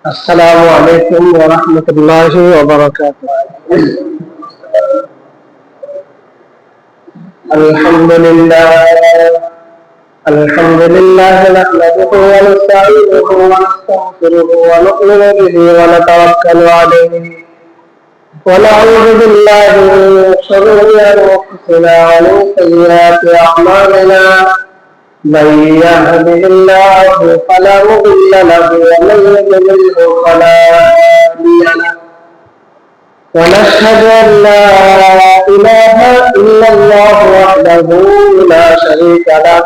السلام عليكم ورحمة الله وبركاته. الحمد لله نحمده ونستعينه ونستغفره ونؤمن به ونتوكل عليه ونعوذ بالله من شرور أنفسنا ومن سيئات أعمالنا. من يهده الله فلا مضل له ومن يضلله فلا هادي له. ونشهد أن لا إله إلا الله وحده لا شريك له.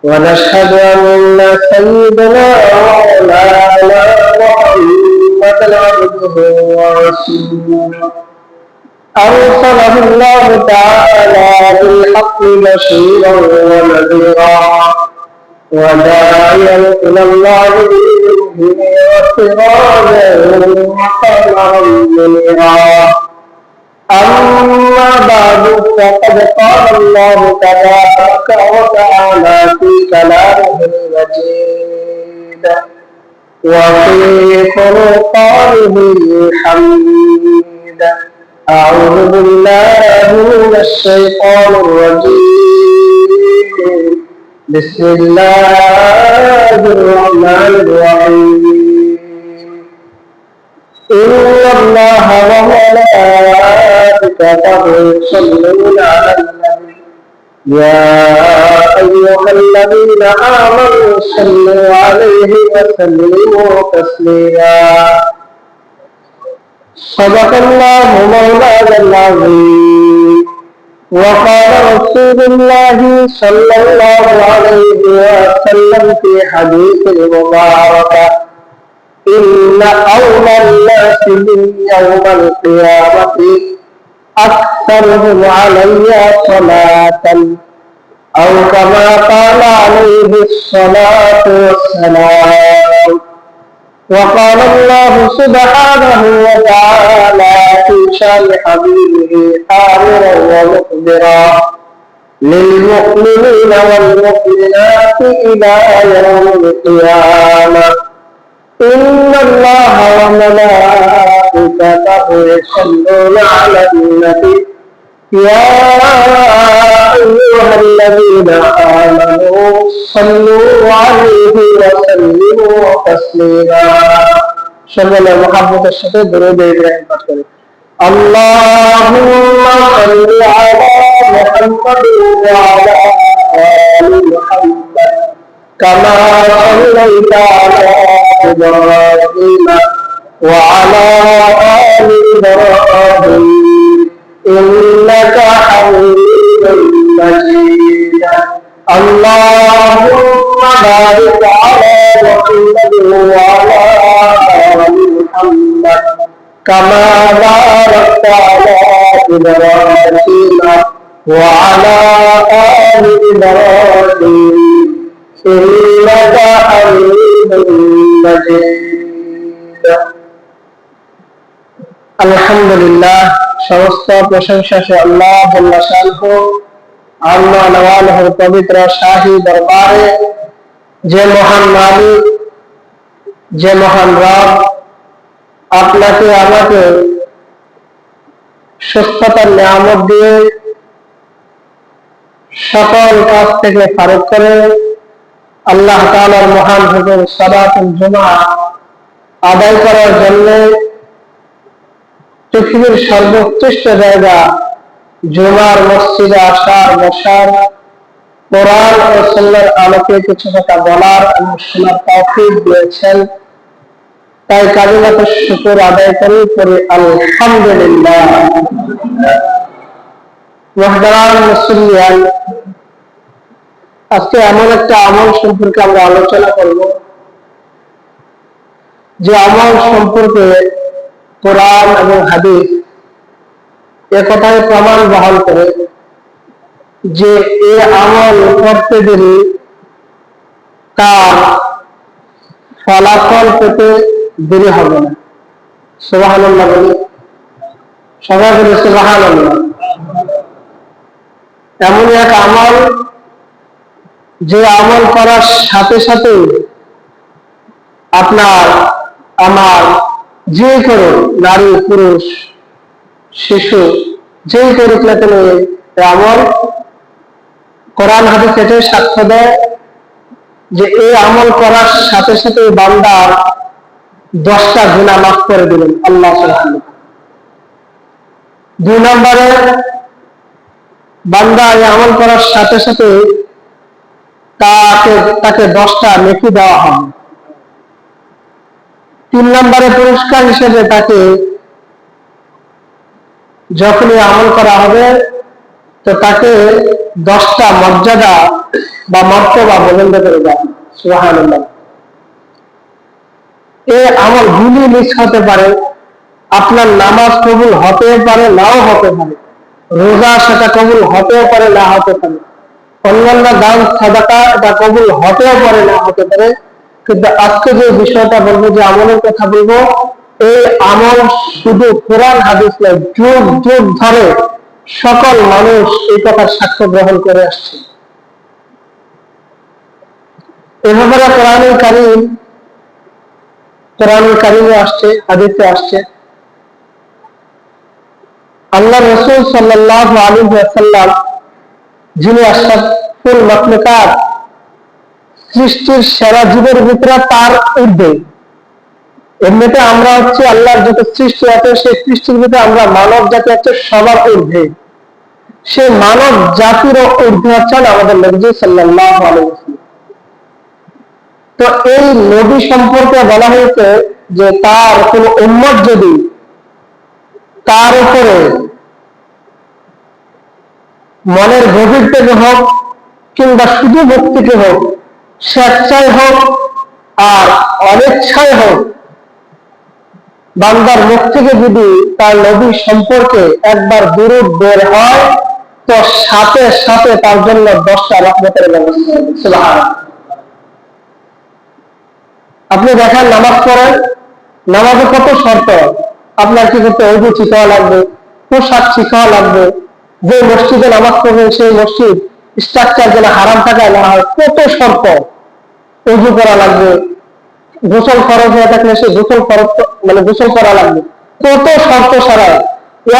ونشهد أن سيدنا ومولانا محمدا عبده ورسوله أرسله الله تعالى بالحق بشيرا ونذيرا وداعيا إلى الله بإذنه وسراجا وقمرا منيرا. أما بعد فقد قال الله تبارك وتعالى في كلامه المجيد وفي فرقانه الحميد. أعوذ بالله من الشيطان الرجيم. بسم الله الرحمن الرحيم. إن الله وملائكته يصلون على النبي يا أيها الذين آمنوا صلوا عليه وسلموا تسليما. صدق الله مولانا العظيم. وقال رسول الله صلى الله عليه وسلم في حديث المبارك إن أولى الناس يوم القيامة أكثرهم علي صلاة أو كما قال عليه الصلاة والسلام. وقال الله سبحانه وتعالى في شان حبيبه آمرا ومخبرا للمؤمنين والمؤمنات إلى يوم القيامة إن الله وملائكته يصلون على النبي يا أيها الذين آمنوا صلوا عليه وسلموا تسليما. সকলে মুহাম্মদের সাথে দরুদ ইব্রাহিম পাঠ করি। আল্লাহুম্মা সাল্লি আলা মুহাম্মাদ ওয়া আলা আলি মুহাম্মাদ কামা সাল্লাইতা আলা ইব্রাহিম ওয়া আলা আলি ইব্রাহিম إنك حميد مجيد. اللهم بارك على محمد وعلى آل محمد كما باركت على إبراهيم وعلى آل إبراهيم إنك حميد مجيد. আলহামদুলিল্লাহ, সমস্ত প্রশংসা সে আল্লাহ জল্লা শানহু আম্মা নওয়ালহুর পবিত্র শাহী দরবারে। যে মহান মালিক, যে মহান রব আপনাকে আমাকে সুস্থতার নিয়ামত দিয়ে সকল কাজ থেকে ফারুক করে আল্লাহ তাআলার মহান হুকুম সালাতুল জুমা আদায় করার জন্য পৃথিবীর সর্বোৎকৃষ্ট জায়গা জুমার মসজিদে আসার, বসার, কোরআন ও সুন্নাহর আলোকে কিছু কথা বলার এবং শোনার তৌফিক দিয়েছেন, তাই কালিমাত শুকর আদায় করি আলহামদুলিল্লাহ। মুহতারাম মুসলিয়ান, আজকে এমন একটা আমল সম্পর্কে আমরা আলোচনা করব যে আমল সম্পর্কে কোরআন এবং হাদিস একথাই প্রমাণ বহন করে যে এই আমল করতে দেরি তার ফলাফল পেতে দেরি হবে না। সুবহানাল্লাহ বলি, সবাই বলি সুবহানাল্লাহ। এমন এক আমল যে আমল করার সাথে সাথে আপনার আমার যে করুক, নারী পুরুষ শিশু যেই করুক না কেন আমল, কোরআন হাদিস এটাই সাক্ষ্য দেয় যে এই আমল করার সাথে সাথে বান্দার 10টা গুনাহ মাফ করে দিলেন আল্লাহ সুবহানাহু। 2 নম্বরে বান্দা এই আমল করার সাথে সাথে তাকে 10টা নেকি দেওয়া হবে। 3 নম্বরে পুরস্কার হিসেবে তাকে যখনই আমল করা হবে তো তাকে 10টা মর্যাদা বা মর্তবা বুলন্দ করে দেওয়া। সুবহানাল্লাহ। এই আমল গুলি মিস হতে পারে, আপনার নামাজ কবুল হতে পারে নাও হতে পারে, রোজা সেটা কবুল হতেও পারে না হতে পারে, অন্যান্য দান সাদাকা এটা কবুল হতেও পারে না হতে পারে, কিন্তু আজকে যে বিষয়টা বলবো, যে আমলের কথা বলবো, এই আমল শুধু কোরআন হাদিস নয়, যুগ যুগ ধরে সকল মানুষ এই কথার সাক্ষ্য গ্রহণ করে আসছে। এভাবে কোরআনুল কারীমে আসছে, হাদিসে আসছে, আল্লাহ রাসূল সাল্লাল্লাহু আলাইহি ওয়াসাল্লাম যিনি আশরাফুল মাখলুকাত, সৃষ্টির সেরা জীবের ভিতরে তার ঊর্ধ্বে। এমনিতে আমরা হচ্ছে আল্লাহর যত সৃষ্টি আছে সেই সৃষ্টির ভিতরে আমরা মানব জাতি হচ্ছে সবার ঊর্ধ্বে। সেই মানব জাতির ঊর্ধ্বে হচ্ছেন আমাদের নবী সাল্লাল্লাহু আলাইহি ওয়াসাল্লাম। তো এই নবী সম্পর্কে বলা হয়েছে যে তার কোন উম্মত যদি তার উপরে মনের গভীর থেকে হোক কিংবা শুধু ভক্তিতে হোক, স্বেচ্ছায় হোক আর অনিচ্ছায় হোক, বান্দার মুখ থেকে যদি তার নবী সম্পর্কে একবার দুরূদ বের হয় তো সাথে সাথে তার জন্য 10টা রহমতের ব্যবস্থা হবে। সুবহানাল্লাহ। আপনি দেখেন নামাজ পড়েন, নামাজে কত শর্ত, আপনার কি করতে, ওযু ঠিক হওয়া লাগবে, পোশাক ঠিক হওয়া লাগবে, যে মসজিদে নামাজ পড়বেন সেই মসজিদ স্ট্রাকচার যেন হারাম থাকায় না হয়, কত শর্ত, ওযু করা লাগবে, গোসল ফরজ হয়ে থাকলে সে গোসল করা লাগবে, কত শর্ত ছাড়াই।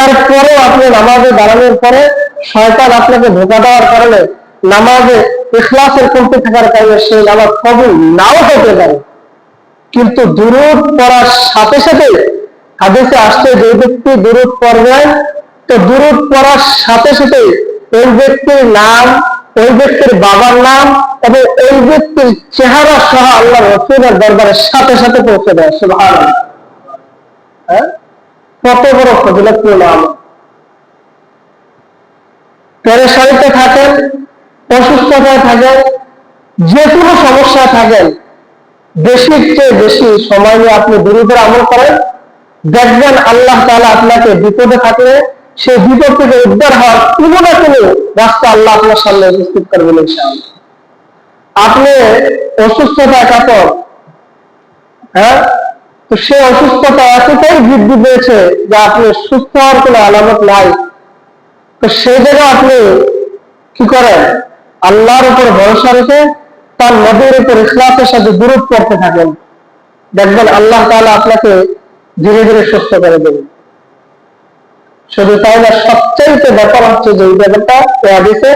এরপরে আপনি নামাজে দাঁড়ানোর পরে শয়তান আপনাকে ধোঁকা দেওয়ার কারণে, নামাজে ইখলাসের কমতি থাকার কারণে সেই নামাজ কবুল নাও হতে পারে। কিন্তু দুরূদ পড়ার সাথে সাথে হাদিসে আসছে যে ব্যক্তি দুরূদ পড়বেন তো দুরূদ পড়ার সাথে সাথে ওই ব্যক্তির নাম, ওই ব্যক্তির বাবার নাম এবং ওই ব্যক্তির চেহারা সহ আল্লাহ রাসূলের দরবারের সাথে সাথে পৌঁছে দেয়। সুবহানাল্লাহ। কত বড় ফজিলতপূর্ণ আমল। পেরেশানিতে থাকেন, অসুস্থতায় থাকেন, যে কোনো সমস্যায় থাকেন, বেশির চেয়ে বেশি সময় নিয়ে আপনি দুরূদের আমল করেন, দেখবেন আল্লাহ তাআলা আপনাকে বিপদে থাকলে সেই বিপদ থেকে উদ্ধার হওয়ার কোনো না কোনো রাস্তা আল্লাহ আপনার সামনে উপস্থিত করবেন ইনশাআল্লাহ। আপনি অসুস্থতায় কাতর, তো সেই অসুস্থতা এতটাই বৃদ্ধি পেয়েছে যে আপনি সুস্থ হওয়ার কোনো আলামত নাই, তো সেই জায়গায় আপনি কি করেন, আল্লাহর উপর ভরসা রেখে তার নবীর উপর ইখলাসের সাথে দুরূদ পড়তে থাকেন, দেখবেন আল্লাহ তাআলা আপনাকে ধীরে ধীরে সুস্থ করে দেবেন। শুধু তাই না, সবচাইতে ব্যাপার হচ্ছে যে এই ব্যাপারটা হাদিসে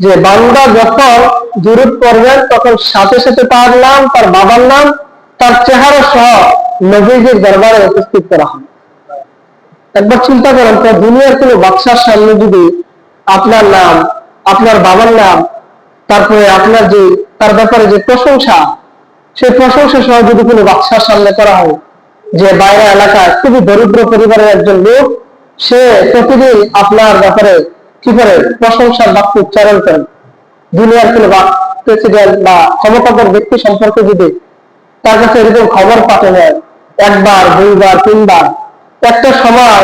যে বান্দা যখন দুরূদ পড়বেন তখন সাথে সাথে তার নাম, তার বাবার নাম, তার চেহারা সহ নবীজির দরবারে উপস্থিত করা হয়। একবার চিন্তা করেন তো, দুনিয়ার কোনো বাদশার সামনে যদি আপনার নাম, আপনার বাবার নাম, তারপরে আপনার যে তার ব্যাপারে যে প্রশংসা, সেই প্রশংসা সহ যদি কোনো বাদশার সামনে করা হয়, যে বাইরে এলাকায় খুবই দরিদ্র পরিবারের একজন লোক, সে প্রতিদিন আপনার ব্যাপারে কি করে প্রশংসার বাক্য উচ্চারণ করেন, দুনিয়ার কোনো প্রেসিডেন্ট বা ক্ষমতাধর ব্যক্তি সম্পর্কে যদি তার কাছে এরকম খবর পাঠানো হয় একবার, দুইবার, তিনবার, একটা সময়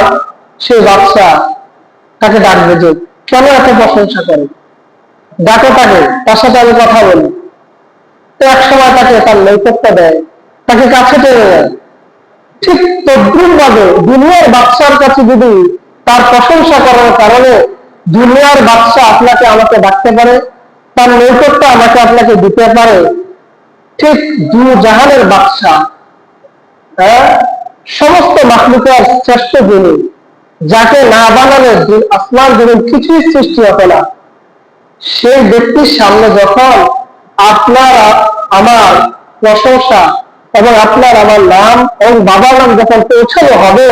সেই বাদশা তাকে ডাকবে যে কেন এত প্রশংসা করে, ডাকো তাকে, তার সাথে আমি কথা বলি। তো এক সময় তাকে তার নৈকট্য দেয়, তাকে কাছে টেনে নেয়। ঠিক তদ্রুপ ভাবে দুনিয়ার বাদশার কাছে যদি তার প্রশংসা করার কারণে দুনিয়ার বাদশা আপনাকে আমাকে ডাকতে পারে, তার নৈকট্য আমাকে আপনাকে দিতে পারে, ঠিক দু জাহানের বাদশা সমস্ত মাখলুকের শ্রেষ্ঠ যিনি, যাকে না বানালে আসমান জমিন কিছুই সৃষ্টি হতো না, সেই ব্যক্তির সামনে যখন আপনার আমার প্রশংসা এবং আপনার আমার নাম এবং বাবার নাম যখন পৌঁছানো হবে,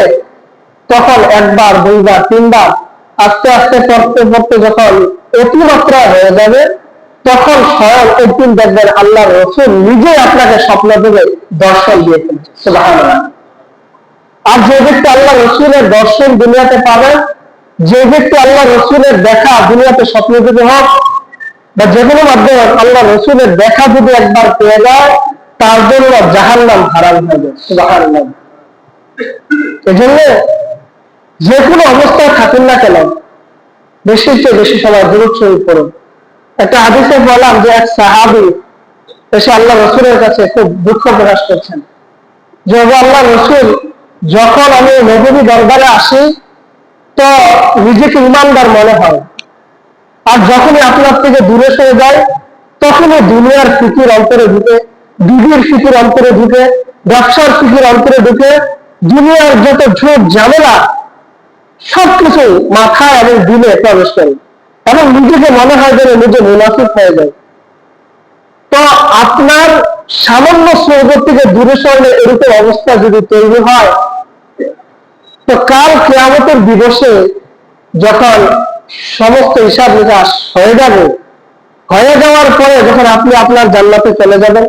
তখন একবার দুইবার তিনবার আস্তে আস্তে পড়তে পড়তে যখন অতিমাত্রা হয়ে যাবে, তখন স্বয়ং একদিন দেখবেন আল্লাহ রসুল নিজে আপনাকে স্বপ্ন দেবে দর্শন দিয়ে ফেলছে। সুবহানাল্লাহ। আর যে ব্যক্তি আল্লাহ রসুলের দর্শন দুনিয়াতে পাবে, যে ব্যক্তি আল্লাহ রসুলের দেখা দুনিয়াতে স্বপ্ন যদি হোক বা যে কোনো মাধ্যমে আল্লাহ রসুলের দেখা যদি একবার পেয়ে যায়, তার জন্য জাহান্নাম হারাম হবে। সুবহানাল্লাহ। এজন্য যে কোনো অবস্থায় থাকুন না কেন, বেশি চেয়ে বেশি সময় দুরূদ শরীফ পড়ুন। একটা হাদিসে বললাম যে এক সাহাবী এসে আল্লাহ রসুলের কাছে খুব দুঃখ প্রকাশ করছেন যে আল্লাহ রসুল, যখন আমি নবী দরবারে আসি তো নিজেকে ইমানদার মনে হয়, আর যখনই আপনার থেকে দূরে সরে যায় তখনই দুনিয়ার ফিকির অন্তরে ঢুকে, বিবির ফিকির অন্তরে ঢুকে, ব্যবসার ফিকির অন্তরে ঢুকে, দুনিয়ার যত ঝোঁক ঝামেলা সবকিছু মাথায় এবং দিলে প্রবেশ করে এবং নিজেকে মনে হয় যেন নিজে মুনাফিক হয়ে যায়। তো আপনার সামান্য সৌগত থেকে দূরে সরলে এরকম অবস্থা যদি তৈরি হয়, তো কাল কিয়ামতের দিবসে যখন সমস্ত হিসাব নিকাশ হয়ে যাবে, হয়ে যাওয়ার পরে যখন আপনি আপনার জান্নাতে চলে যাবেন,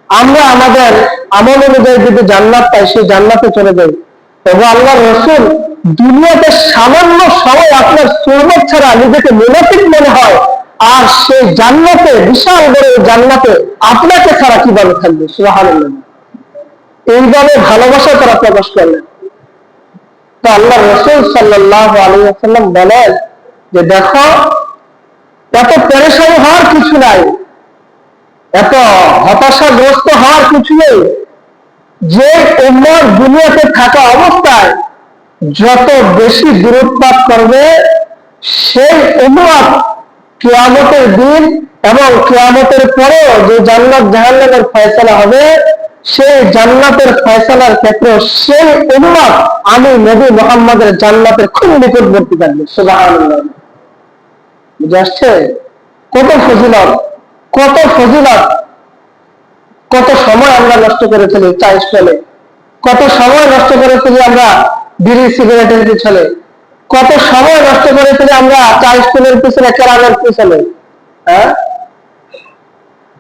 আমরা আমাদের আমল অনুযায়ী যদি জান্নাত পাই, সেই জান্নাতে চলে যাই। তবে আল্লাহ রসুল, দুনিয়াতে সামান্য সময় আপনার সুরমত ছাড়া নিজেকে মুনাফিক মনে হয়, আর সেই জান্নাতে, বিশাল বড় জান্নাতে আপনাকে ছাড়া কিভাবে থাকবে? সুবহানাল্লাহ। এইভাবে ভালোবাসা তারা প্রকাশ করলেন। তো আল্লাহ রসুল সাল্লাল্লাহু আলাইহি ওয়াসাল্লাম বলেন যে দেখো, এত পেরেশানি হওয়ার কিছু নাই, এত হতাশাগ্রস্ত হওয়ার কিছু নেই। যে উম্মত দুনিয়াতে থাকা অবস্থায় যত বেশি দূরত্ব করবে, সেই উম্মত কিয়ামতের দিন এবং কিয়ামতের পরেও যে জান্নাত জাহান্নামের ফয়সালা হবে, সেই জান্নাতের ফয়সালার ক্ষেত্রে সেই উম্মত আমি নবী মুহাম্মদের জান্নাতের খুব নিকটবর্তী থাকবে। সুবহানাল্লাহ। বুঝে আসছে? কত ফজিলত, কত ফজিলত! কত সময় আমরা নষ্ট করে ফেলি চা স্টলে, কত সময় নষ্ট করে ফেলি আমরা বিড়ি সিগারেটের পিছনে, কত সময় নষ্ট করে ফেলি আমরা চা স্টলের পিছনে, কেরামের পিছনে।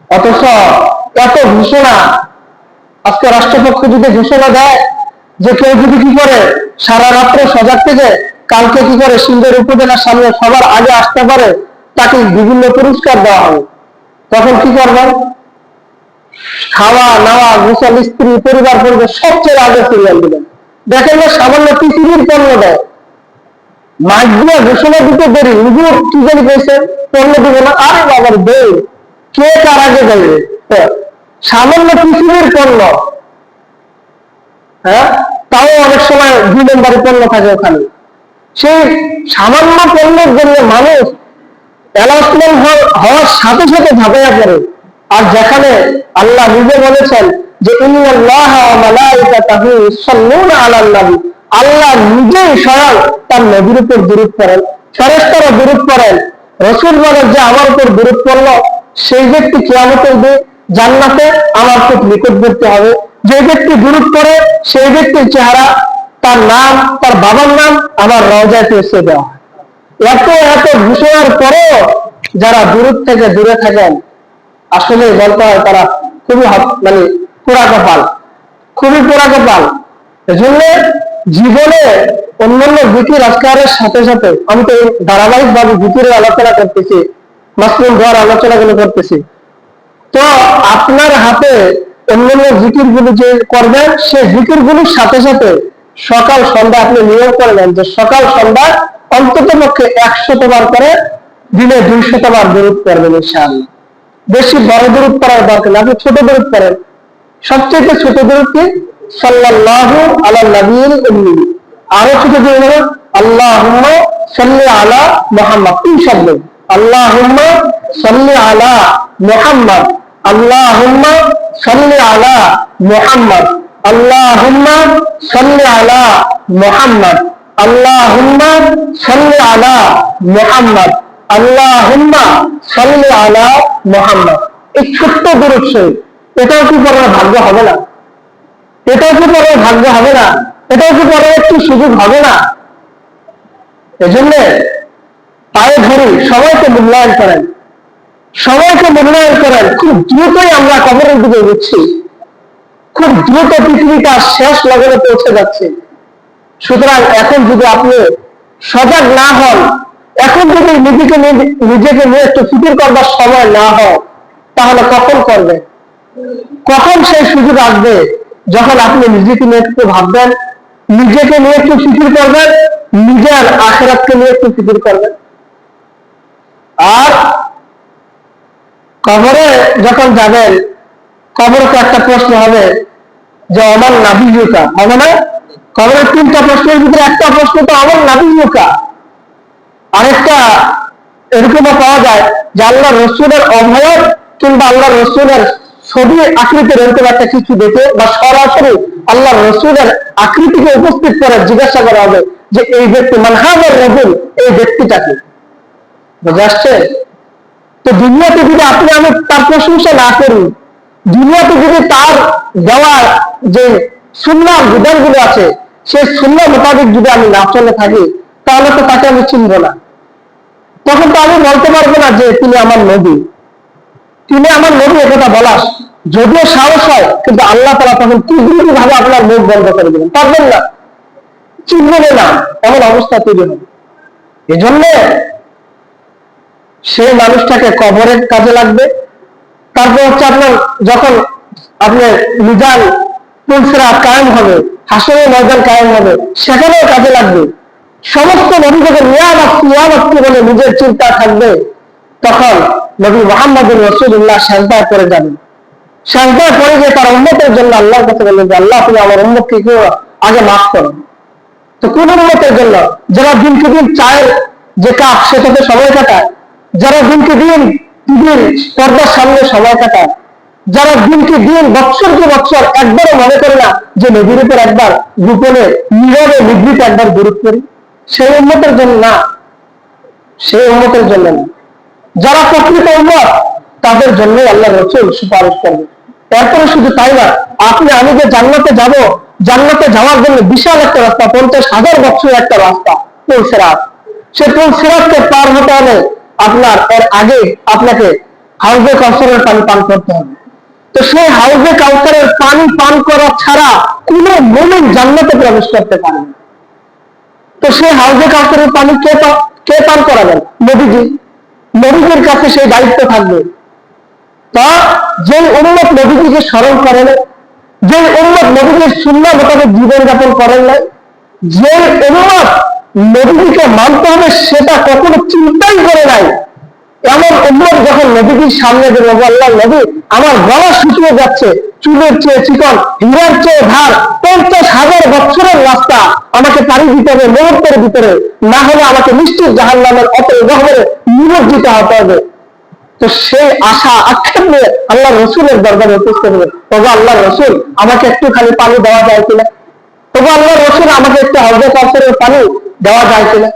অথচ এত ঘোষণা, আজকে রাষ্ট্রপক্ষ যদি ঘোষণা দেয় যে কেউ যদি কি করে সারা রাত্রে সজাগ থেকে কালকে কি করে সিন্ধুর উপজেলার সামনে সবার আগে আসতে পারে, তাকে বিভিন্ন পুরস্কার দেওয়া হবে, তখন কি করবেন? খাওয়া নাওয়া গোসল স্ত্রী পরিবার পরিবার সবচেয়ে আগে সিরিয়াল দিবেন। দেখেন না, সামান্য পৃথিবীর পণ্য দেয়, মাইক দিয়ে ঘোষণা দিতে দেরি, হুজুর কি জানি পেয়েছেন পণ্য দিব না, আরে বাবার দেয় কে কার আগে দেবে? সামান্য পৃথিবীর পণ্য, তাও অনেক সময় 2 নম্বরের পণ্য থাকে ওখানে। সেই সামান্য পণ্যের জন্য মানুষ অ্যানাউন্সমেন্ট হওয়ার সাথে সাথে ঝাঁপাইয়া পড়ে। আর যেখানে আল্লাহ নিজে বলেছেন যে ইন্নাল্লাহা ওয়া মালাইকাতাহু ইউসাল্লুনা আলান নবী, আল্লাহ নিজেই স্বয়ং তার নবীর উপর দুরূদ পড়েন, ফেরেশতারা দুরূদ পড়েন। রাসূল বলেন যে আমার উপর দুরূদ পড়ল, সেই ব্যক্তি কিয়ামতের দিন জান্নাতে আমার খুব নিকটবর্তী হবে। যে ব্যক্তি দুরূদ পড়ে, সেই ব্যক্তির চেহারা, তার নাম, তার বাবার নাম আমার রওজায় পৌঁছে দেওয়া হয়। এত এত ঘোষণার পরেও যারা দূর থেকে দূরে থাকেন, আসলে বলতে হয় তারা খুবই মানে পোড়া কপাল, খুবই পোড়া কপাল। এজন্য জীবনে অন্যান্য জিকির আজকারের সাথে সাথে আমি তো ধারাবাহিক ভাবে জিকিরের আলোচনা করতেছি, মাসরুম দোয়ার আলোচনাগুলো করতেছি। তো আপনার হাতে অন্যান্য জিকির গুলো যে করবেন, সেই জিকির গুলোর সাথে সাথে সকাল সন্ধ্যা আপনি নিয়ম করবেন যে সকাল সন্ধ্যা অন্তত পক্ষে 100 বার করে দিনে 200 বার দরুদ করবেন ইনশাআল্লাহ। বেশি বড় দরুদ করার দরকার নেই, আপনি ছোট দরুদ করেন। সবচেয়ে ছোট দরুদ কি? সাল্লাল্লাহু আলা নবিয়িল উম্মি। আরো ছোট দরুদ হলো আল্লাহুম্মা সাল্লি আলা মুহাম্মাদ। 3 শব্দ, আল্লাহুম্মা সাল্লি আলা মুহাম্মাদ, আল্লাহুম্মা সাল্লি আলা মুহাম্মাদ, আল্লাহুম্মা সাল্লি আলা মুহাম্মদ, আল্লাহুম্মা সাল্লি আলা মুহাম্মদ, আল্লাহুম্মা সাল্লি আলা মুহাম্মদ। এই ছোট্ট দরুদ শরীফ, এটাও কি পড়ার ভাগ্য হবে না? এটাও কি পড়ার ভাগ্য হবে না? এটাও কি পড়ার একটু সুযোগ হবে না? এজন্য পায়ে ধরি, সবাইকে মূল্যায়ন করেন, সবাইকে মূল্যায়ন করেন। খুব দ্রুতই আমরা কবরের দিকে এগোচ্ছি, খুব দ্রুত পৃথিবীটা শেষ লগনে পৌঁছে যাচ্ছে। সুতরাং এখন যদি আপনি সজাগ না হন, এখন যদি নিজেকে নিয়ে একটু ফিকির করবার সময় না হয়, তাহলে কখন করবেন? কখন সেই সুযোগ আসবে যখন আপনি নিজেকে নিয়ে একটু ভাববেন, নিজেকে নিয়ে একটু ফিকির করবেন, নিজের আখিরাতকে নিয়ে একটু ফিকির করবেন। আর কবরে যখন যাবেন, কবরে তো একটা প্রশ্ন হবে যে আমার নাবিয়ুকা, হবে না? কবরের 3টা প্রশ্নের ভিতরে একটা প্রশ্ন তো আমার নাবিয়ুকা। আরেকটা এরকমও পাওয়া যায় যে আল্লাহ রসুলের অভয়ব কিংবা আল্লাহ রসুলের ছবি আকৃতির এরকম একটা কিছু দেখে বা সরাসরি আল্লাহ রসুলের আকৃতিকে উপস্থিত করে জিজ্ঞাসা করা হবে যে এই ব্যক্তি মানহাবের রসুল, এই ব্যক্তিটাকে। বুঝে আসছে? তো দুনিয়াতে যদি আপনি আমি তার প্রশংসা না করি, দুনিয়াতে যদি তার দেওয়ার যে সুন্নাহ বিধানগুলো আছে সেই সুন্নাহ মোতাবেক যদি আমি না চলে থাকি, তাহলে তো তাকে আমি চিনব না। তখন তো আমি বলতে পারবো না যে তিনি আমার নবী, তিনি আমার নবী একথা বলার যদিও সাহস হয়, কিন্তু আল্লাহ তাআলা তখন তীব্র ভাবে আপনার মুখ বন্ধ করে দেবেন, পারবেন না, চিনবেন না, এমন অবস্থা তৈরি হবে। এজন্য সেই মানুষটাকে কবরের কাজে লাগবে। তারপর হচ্ছে আপনার যখন আপনার মিজান পুলসিরাত কায়েম হবে, হাসরের ময়দান কায়েম হবে, সেখানেও কাজে লাগবে। সমস্ত নবী যখন নিয়ামত বলে নিজের চিন্তা থাকবে, তখন নবী মুহাম্মদুর রাসূলুল্লাহ সিজদায় পড়ে যাবেন। সিজদায় পড়ে গিয়ে তার উম্মতের জন্য আল্লাহর কাছে বলবেন যে আল্লাহ তুমি আমার উম্মতকে কেউ আগে মাফ করো। তো কোন উম্মতের জন্য? যারা দিনকে দিন চায়ের যে কাপ সেটাতে সময় কাটায়, যারা দিনকে দিন টিভির পর্দার সামনে সময় কাটায়, যারা দিনকে দিন বৎসরকে বৎসর একবারও মনে করে না যে নবীর উপর একবার গোপনে নীরবে নিভৃতে একবার দরুদ করি, সেই উম্মতের জন্য না, সেই উম্মতের জন্য না। যারা প্রকৃত উম্মত তাদের জন্য আল্লাহ রাসূল সুপারিশ করবে। এরপরে শুধু তাই না, আপনি আমি যে জান্নাতে যাব, জান্নাতে যাওয়ার জন্য বিশাল একটা রাস্তা, 50,000 বছরের একটা রাস্তা, পুলসিরাত। সেই পুলসিরাতকে পার হতে হলে আপনার এর আগে আপনাকে হাউজে কাউসারের পানি পান করতে হবে। তো সেই হাউজে কাউসারের পানি পান করা ছাড়া কোন মুমিন জান্নাতে প্রবেশ করতে পারে না। তো সেই হাউজে কাউসারের পানি কে পান করাবেন? নবীজি। নবীজির কাছে সেই দায়িত্ব থাকবে। তা যে উম্মত নবীজিকে স্মরণ করে না, যে উম্মত নবীজির সুন্নাহ মোতাবেক জীবনযাপন করেন নাই, যে উম্মত নবীজিকে মানতে হবে সেটা কখনো চিন্তাই করে নাই, এমন উম্মত যখন নবীজির সামনে যে আল্লাহ নবী আমার গলা শুকিয়ে যাচ্ছে, চুলের চেয়ে চিকন, হীরার চেয়ে ধার, 50,000 বছরের রাস্তা আমাকে পাড়ি দিতে হবে মুহূর্তের ভিতরে, না হলে আমাকে নিশ্চিত জাহান্নামের অতল গহ্বরে নিমজ্জিত হতে হবে। তো সেই আশা আক্ষেপ নিয়ে আল্লাহ রসুলের দরবারে উপস্থিত হবে, তবে আল্লাহ রসুল আমাকে একটুখানি পানি দেওয়া যায় কিনা, তবে আল্লাহ রসুল আমাকে একটু হাউজে কাউসারের পানি দেওয়া যায় কিনা।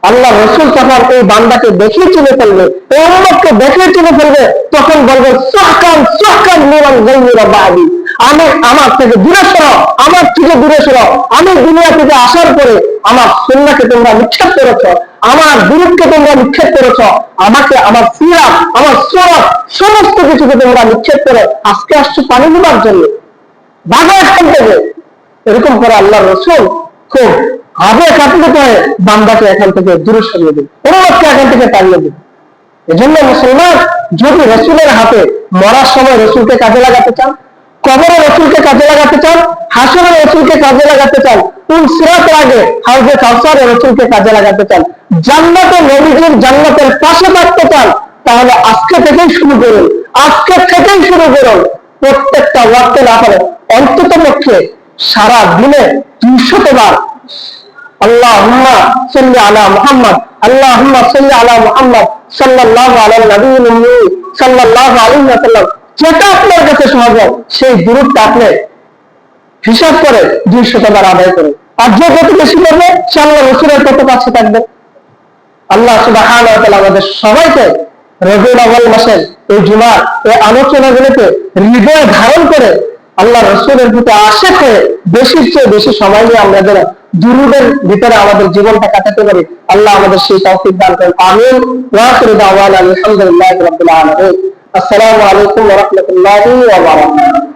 আল্লাহ রসুল তখন এই বান্দাকে দেখে চিনে ফেলবে, এই উম্মতকে দেখে চিনে ফেলবে, তখন বলবে সুহকান সুহকান মিনাল গায়য়ি বাদি, আমি আমার থেকে দূরে সরো, আমার থেকে দূরে সরো। আমি দুনিয়া থেকে আসার পরে আমার সুন্নাহকে তোমরা নিক্ষেপ করেছো, আমার দুরূদকে তোমরা নিক্ষেপ করেছো, আমাকে আমার সিরাত আমার সুরাত সমস্ত কিছুকে তোমরা নিক্ষেপ করে আজকে আসছো পানি নেবার জন্য, ভাগো এখান থেকে। এরকম করে আল্লাহ রসুল খুব ভাবে কাটিয়ে করে বান্দাকে এখান থেকে দূরে সরিয়ে দেবে, উম্মতকে এখান থেকে তাড়িয়ে দেবে। এজন্য মুসলমান যদি রসুলের হাতে মরার সময় রসুলকে কাজে লাগাতে চান, কবরে রসুলকে কাজে লাগাতে চান, হাসরে রসুলকে কাজে লাগাতে চান, পুলসিরাতের আগে হাউজে কাউসারে রসুলকে কাজে লাগাতে চান, জান্নাতে নবীজির জান্নাতের পাশে থাকতে চান, তাহলে আজকে থেকেই শুরু করুন, আজকে থেকেই শুরু করুন। প্রত্যেকটা ওয়াক্তে না পারে অন্তত পক্ষে সারা দিনে 200 বার আল্লাহুম্মা সাল্লি আলা মুহাম্মদ, আল্লাহুম্মা সাল্লি আলা মুহাম্মদ সাল্লাল্লাহু আলাইহি নবিয়্যিল উম্মি সাল্লাল্লাহু আলাইহি ওয়াসাল্লাম, যেটা আপনার কাছে সহজ হয় সেই দুরূদটা আপনি হিসাব করে 200 বার আদায় করে, আর যে কত বেশি করবে সে আল্লাহ রসুলের কত কাছে থাকবে। আল্লাহ সুবহানাহু ওয়া তাআলা আমাদের সবাইকে রবিউল আউয়াল মাসের এই জুমার এই আলোচনাগুলোকে হৃদয়ে ধারণ করে আল্লাহ রসুলের প্রতি আশিক হয়ে বেশির চেয়ে বেশি সময় নিয়ে আমরা যেন দুরূদের ভিতরে আমাদের জীবনটা কাটাতে পারি, আল্লাহ আমাদের সেই তৌফিক দান করেন। আমিন। ওয়া আখিরু দাওয়ানা আলহামদুলিল্লাহি রাব্বিল আলামিন। আসসালামু আলাইকুম ওয়া রাহমাতুল্লাহি ওয়া বারাকাতুহু।